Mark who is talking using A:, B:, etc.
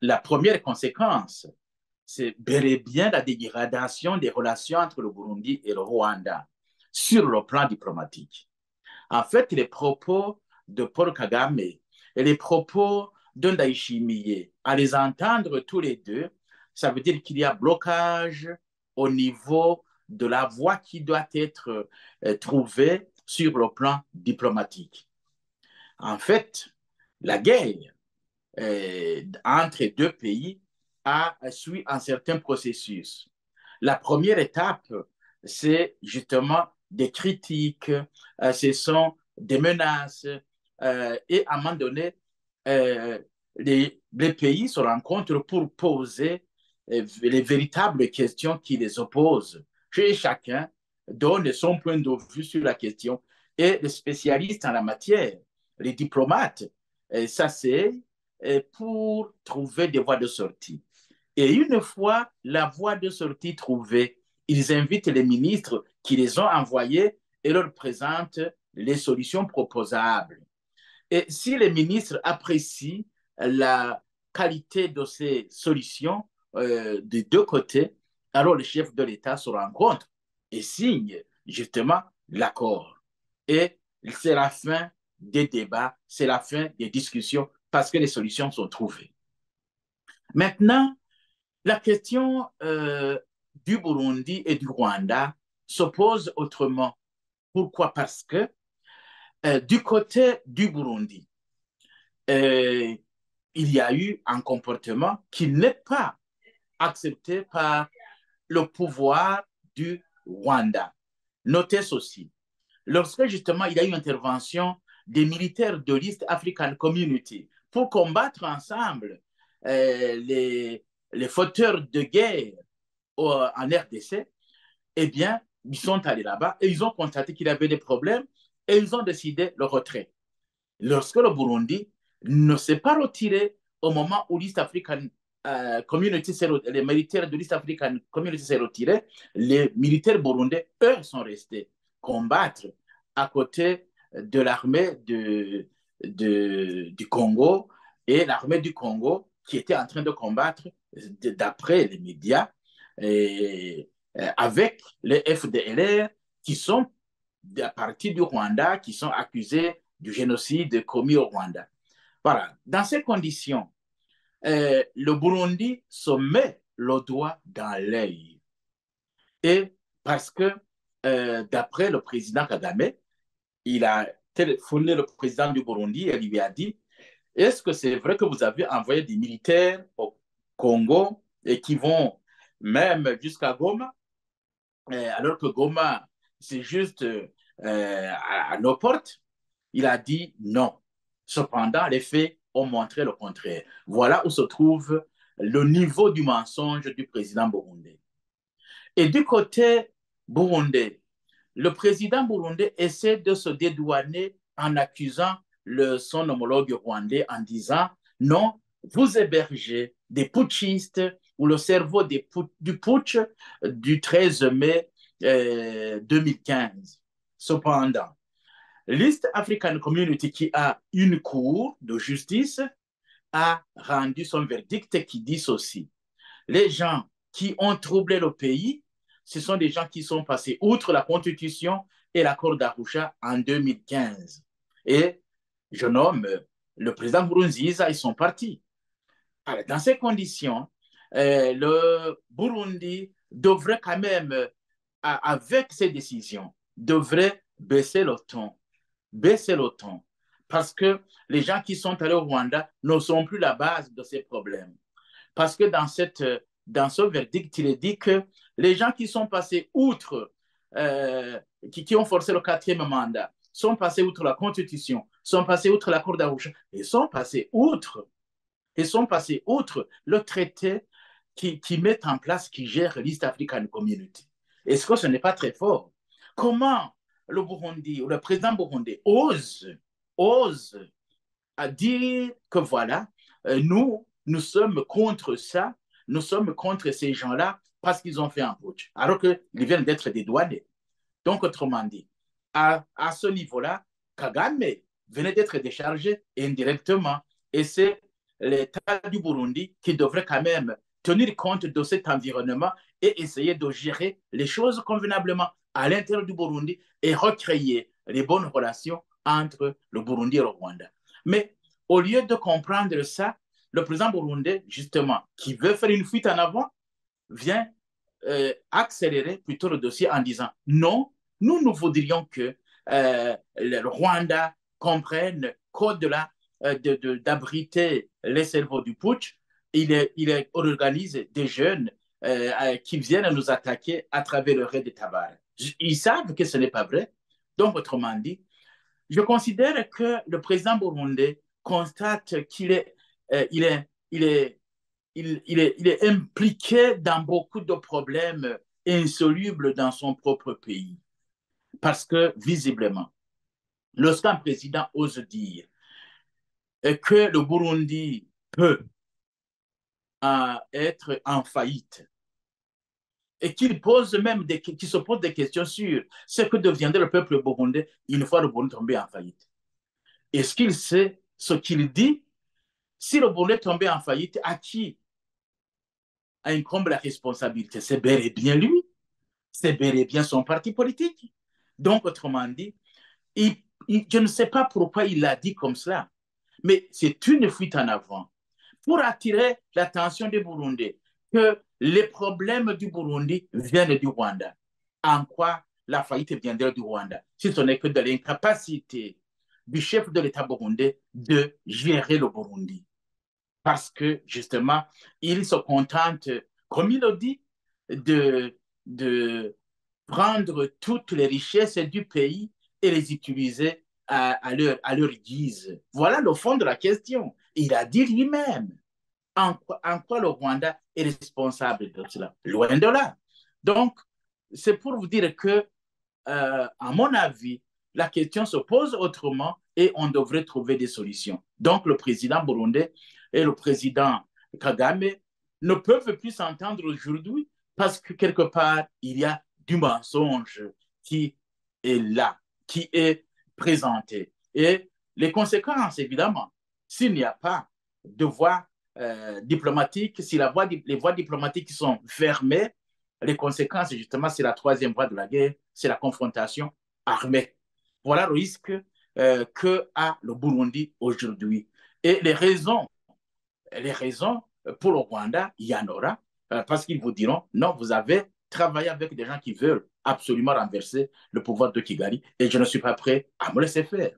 A: la première conséquence, c'est bel et bien la dégradation des relations entre le Burundi et le Rwanda sur le plan diplomatique. En fait, les propos de Paul Kagame et les propos de Ndayishimiye, à les entendre tous les deux, ça veut dire qu'il y a blocage au niveau de la voie qui doit être trouvée sur le plan diplomatique. En fait, la guerre entre deux pays a suivi un certain processus. La première étape, c'est justement des critiques, ce sont des menaces, et à un moment donné, les pays se rencontrent pour poser les véritables questions qui les opposent. Et chacun donne son point de vue sur la question. Et les spécialistes en la matière, les diplomates, s'asseyent pour trouver des voies de sortie. Et une fois la voie de sortie trouvée, ils invitent les ministres qui les ont envoyés et leur présentent les solutions proposables. Et si les ministres apprécient la qualité de ces solutions des deux côtés, alors le chef de l'État se rencontre et signe justement l'accord. Et c'est la fin des débats, c'est la fin des discussions parce que les solutions sont trouvées. Maintenant, la question du Burundi et du Rwanda se pose autrement. Pourquoi? Parce que du côté du Burundi, euh, il y a eu un comportement qui n'est pas accepté par le pouvoir du Rwanda. Notez ceci. Lorsque justement il y a eu une intervention des militaires de l'East African Community pour combattre ensemble les fauteurs de guerre en RDC, eh bien, ils sont allés là-bas et ils ont constaté qu'il y avait des problèmes et ils ont décidé le retrait. Lorsque le Burundi ne s'est pas retiré au moment où l'East African Community, les militaires de l'East African Community s'est retiré, les militaires burundais, eux, sont restés combattre à côté de l'armée du Congo et l'armée du Congo qui était en train de combattre, d'après les médias, et, avec les FDLR qui sont à partir du Rwanda, qui sont accusés du génocide commis au Rwanda. Voilà. Dans ces conditions, le Burundi se met le doigt dans l'œil. Et parce que, d'après le président Kagame, il a téléphoné le président du Burundi et lui a dit, est-ce que c'est vrai que vous avez envoyé des militaires au Congo et qui vont même jusqu'à Goma, alors que Goma, c'est juste à nos portes? Il a dit non. Cependant, les faits ont montré le contraire. Voilà où se trouve le niveau du mensonge du président burundais. Et du côté burundais, le président burundais essaie de se dédouaner en accusant son homologue rwandais en disant non, vous hébergez des putschistes ou le cerveau du putsch du 13 mai 2015. Cependant, l'East African Community, qui a une cour de justice, a rendu son verdict qui dit ceci. Les gens qui ont troublé le pays, ce sont des gens qui sont passés outre la Constitution et l'accord d'Arusha en 2015. Et je nomme le président Nkurunziza et son parti. Alors, dans ces conditions, le Burundi devrait quand même, avec ces décisions, devrait baisser le ton. Baisser le ton. Parce que les gens qui sont allés au Rwanda ne sont plus la base de ces problèmes. Parce que dans ce verdict, il est dit que les gens qui sont passés outre, qui ont forcé le quatrième mandat, sont passés outre la Constitution, sont passés outre l'accord d'Arusha, et sont passés outre le traité qui met en place, qui gère l'East African Community. Est-ce que ce n'est pas très fort? Comment le Burundi ou le président burundais ose à dire que voilà, nous sommes contre ça, nous sommes contre ces gens-là parce qu'ils ont fait un putsch, alors qu'ils viennent d'être dédouanés. Donc, autrement dit, à ce niveau-là, Kagame venait d'être déchargé indirectement. Et c'est l'État du Burundi qui devrait quand même tenir compte de cet environnement et essayer de gérer les choses convenablement à l'intérieur du Burundi et recréer les bonnes relations entre le Burundi et le Rwanda. Mais au lieu de comprendre ça, le président burundais, justement, qui veut faire une fuite en avant, vient accélérer plutôt le dossier en disant non, nous voudrions que le Rwanda comprenne qu'au-delà d'abriter les cerveaux du putsch, il organise des jeunes qui viennent nous attaquer à travers le raid de Tabar. Ils savent que ce n'est pas vrai. Donc, autrement dit, je considère que le président burundais constate qu'il est, il est, il est, il est impliqué dans beaucoup de problèmes insolubles dans son propre pays. Parce que, visiblement, lorsqu'un président ose dire que le Burundi peut être en faillite et qu'il pose même qu'il se pose des questions sur ce que deviendrait le peuple burundais une fois le Burundi tombé en faillite. Est-ce qu'il sait ce qu'il dit? Si le Burundi est tombé en faillite, à qui incombe la responsabilité? C'est bel et bien lui. C'est bel et bien son parti politique. Donc, autrement dit, je ne sais pas pourquoi il l'a dit comme cela, mais c'est une fuite en avant pour attirer l'attention des Burundais que les problèmes du Burundi viennent du Rwanda. En quoi la faillite viendrait du Rwanda? Si ce n'est que de l'incapacité du chef de l'État burundais de gérer le Burundi. Parce que, justement, il se contente, comme il le dit, de prendre toutes les richesses du pays et les utiliser à leur guise. Voilà le fond de la question. Il a dit lui-même en quoi le Rwanda est responsable de cela. Loin de là. Donc, c'est pour vous dire que, à mon avis, la question se pose autrement et on devrait trouver des solutions. Donc, le président burundais et le président Kagame ne peuvent plus s'entendre aujourd'hui parce que quelque part, il y a du mensonge qui est là, qui est présenté. Et les conséquences, évidemment, s'il n'y a pas de voie diplomatique, si les voies diplomatiques sont fermées, les conséquences, justement, c'est la troisième voie de la guerre, c'est la confrontation armée. Voilà le risque que a le Burundi aujourd'hui. Et les raisons pour le Rwanda, il y en aura, parce qu'ils vous diront, non, vous avez travaillé avec des gens qui veulent absolument renverser le pouvoir de Kigali et je ne suis pas prêt à me laisser faire.